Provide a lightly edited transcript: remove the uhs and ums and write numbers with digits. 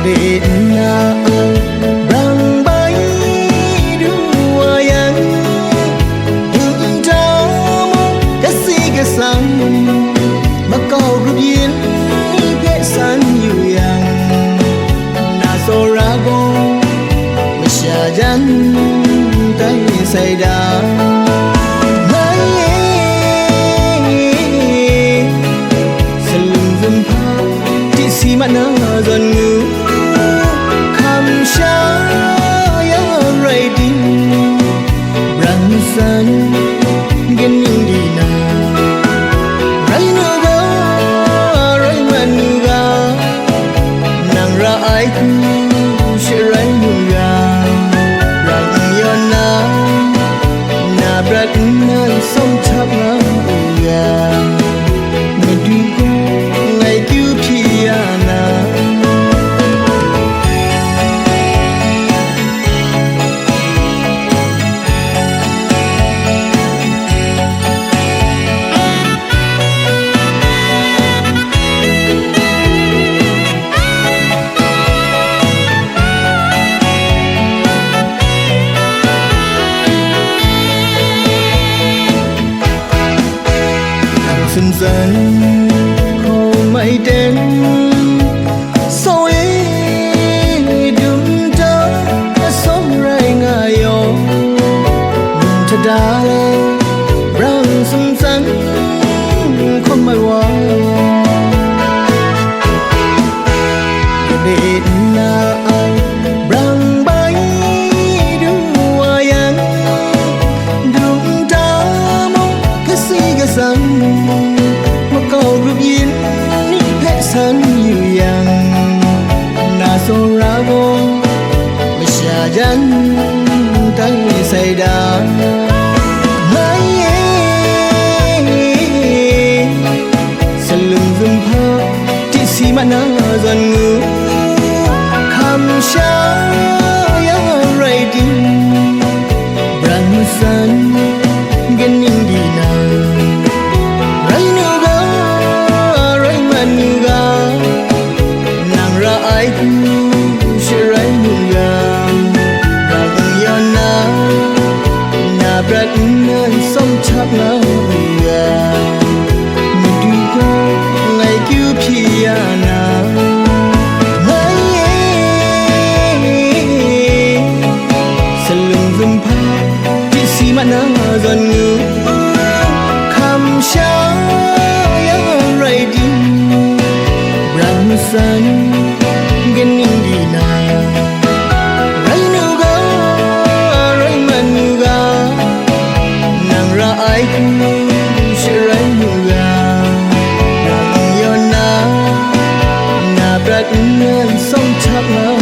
để na răng bay đua yang những trao cái gì cái sang mà cầu rụp yên cái san nhiều yang na so ra go mà xa dần tay say đá si mana dần ngư kham xa ya ready răng san gen những đi na rai nu ga rai man nu ga nàng ra ai ku sẽ rai nu ga răng yon na brat na sông tháp na ga người đi ngày cứu dần dần khâu mây đen sau ấy đừng cho sống rai ngài yo đừng cho đá răng sung sắn không mai qua để na răng bay đua yang đừng cho cái gì cái sang cầu rụp yên hết san nhiều yang na so ra go mà xa dần tay say đá mai sân lưng rừng thơ chỉ xì mana dần ngư kham xa ya ready răng san gen những đi nào ai cũng sẽ rai nu ga răng yon na brat na sông tháp na ga mình đi qua ngày cứu pia na sân lưng rừng pha chỉ xì mana dần ngư kham xa ya ready răng san gen những đi na rai nu ga rai man nu ga nàng ra ai cũng sẽ rai nu ga răng yon na brat na sông tháp na